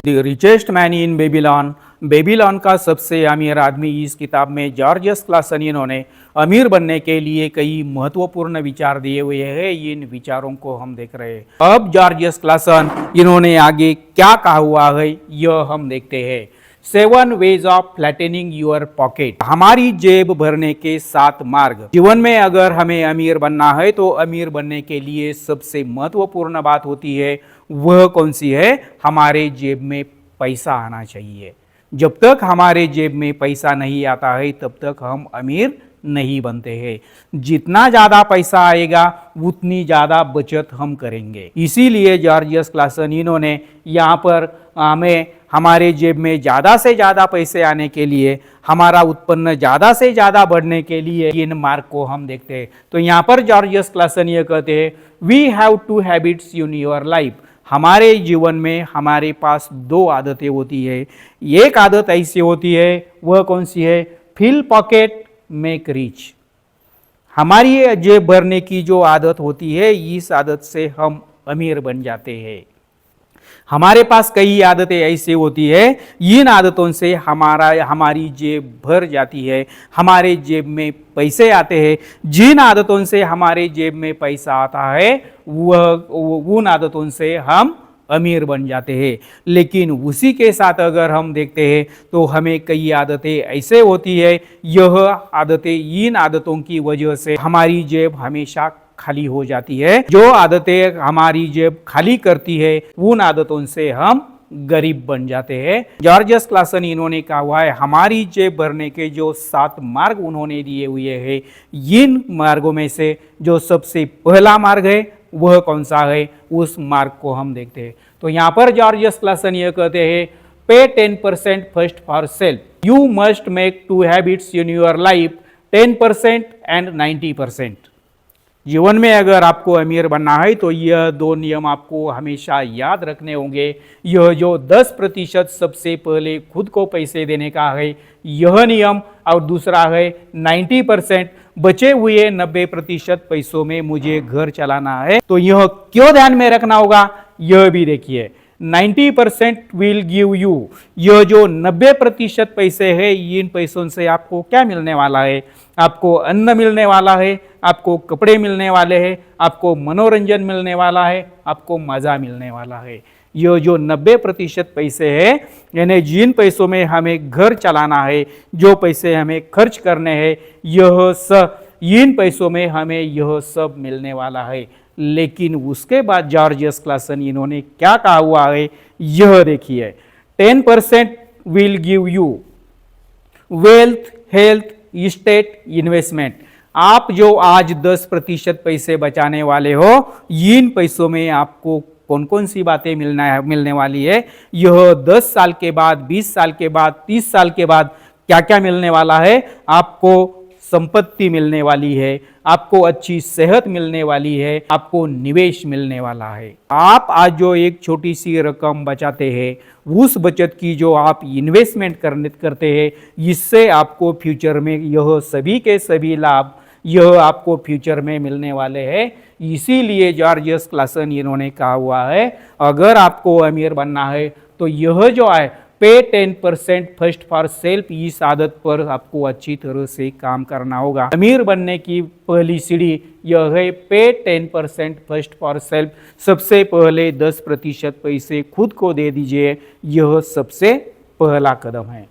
The richest man in Babylon, Babylon का सबसे अमीर आदमी। इस किताब में जॉर्ज क्लासन इन्होंने अमीर बनने के लिए कई महत्वपूर्ण विचार दिए हुए हैं। इन विचारों को हम देख रहे हैं। अब जॉर्ज क्लासन इन्होंने आगे क्या कहा हुआ है यह हम देखते हैं। 7 ways of flattening your pocket, हमारी जेब भरने के 7 मार्ग। जीवन में अगर हमें अमीर बनना है तो अमीर बनने के लिए सबसे महत्वपूर्ण बात होती है, वह कौन सी है? हमारे जेब में पैसा आना चाहिए। जब तक हमारे जेब में पैसा नहीं आता है तब तक हम अमीर नहीं बनते हैं। जितना ज़्यादा पैसा आएगा उतनी ज़्यादा बचत हम करेंगे। इसीलिए जॉर्ज क्लासन इन्होंने यहाँ पर हमें हमारे जेब में ज़्यादा से ज़्यादा पैसे आने के लिए, हमारा उत्पन्न ज़्यादा से ज़्यादा बढ़ने के लिए इन मार्ग को हम देखते हैं। तो यहाँ पर जॉर्ज क्लासन ये कहते हैं, we have 2 habits in your life. हमारे जीवन में हमारे पास 2 आदतें होती है। एक आदत ऐसी होती है, वह कौन सी है? Fill pocket make rich. हमारी जेब भरने की जो आदत होती है, इस आदत से हम अमीर बन जाते हैं। हमारे पास कई आदतें ऐसी होती है, इन आदतों से हमारी जेब भर जाती है, हमारे जेब में पैसे आते हैं। जिन आदतों से हमारे जेब में पैसा आता है उन आदतों से हम अमीर बन जाते हैं। लेकिन उसी के साथ अगर हम देखते हैं तो हमें कई आदतें ऐसे होती है, यह आदतें, इन आदतों की वजह से हमारी जेब हमेशा खाली हो जाती है। जो आदतें हमारी जेब खाली करती है उन आदतों से हम गरीब बन जाते हैं। जॉर्ज क्लासन इन्होंने कहा हुआ है, हमारी जेब भरने के जो 7 मार्ग उन्होंने दिए हुए हैं, इन मार्गों में से जो सबसे पहला मार्ग है वह कौन सा है, उस मार्ग को हम देखते हैं। तो यहाँ पर जॉर्ज क्लासन यह कहते हैं, पे 10% first for self. You must make 2 habits in your life, 10% and 90%। जीवन में अगर आपको अमीर बनना है तो यह 2 नियम आपको हमेशा याद रखने होंगे। यह जो 10% सबसे पहले खुद को पैसे देने का है यह नियम, और दूसरा है 90% बचे हुए 90% पैसों में मुझे घर चलाना है। तो यह क्यों ध्यान में रखना होगा यह भी देखिए। 90% विल गिव यू, यह जो 90% पैसे हैं, इन पैसों से आपको क्या मिलने वाला है? आपको अन्न मिलने वाला है, आपको कपड़े मिलने वाले हैं, आपको मनोरंजन मिलने वाला है, आपको मज़ा मिलने वाला है। यह जो 90% पैसे हैं, यानी जिन पैसों में हमें घर चलाना है, जो पैसे हमें खर्च करने हैं, इन पैसों में हमें यह सब मिलने वाला है। लेकिन उसके बाद जॉर्ज क्लासन इन्होंने क्या कहा हुआ है यह देखिए। 10% will give you wealth, health, state, investment. आप जो आज 10% पैसे बचाने वाले हो, इन पैसों में आपको कौन कौन सी बातें मिलने वाली है, यह 10 साल के बाद, 20 साल के बाद, 30 साल के बाद क्या क्या मिलने वाला है? आपको संपत्ति मिलने वाली है, आपको अच्छी सेहत मिलने वाली है, आपको निवेश मिलने वाला है। आप आज जो एक छोटी सी रकम बचाते हैं, उस बचत की जो आप इन्वेस्टमेंट करते हैं, इससे आपको फ्यूचर में यह सभी के सभी लाभ यह आपको फ्यूचर में मिलने वाले हैं। इसीलिए जॉर्ज क्लासन इन्होंने कहा हुआ है, अगर आपको अमीर बनना है तो यह जो है पे 10% फर्स्ट फॉर सेल्फ, इस आदत पर आपको अच्छी तरह से काम करना होगा। अमीर बनने की पहली सीढ़ी यह है, पे 10% फर्स्ट फॉर सेल्फ। सबसे पहले 10% पैसे खुद को दे दीजिए, यह सबसे पहला कदम है।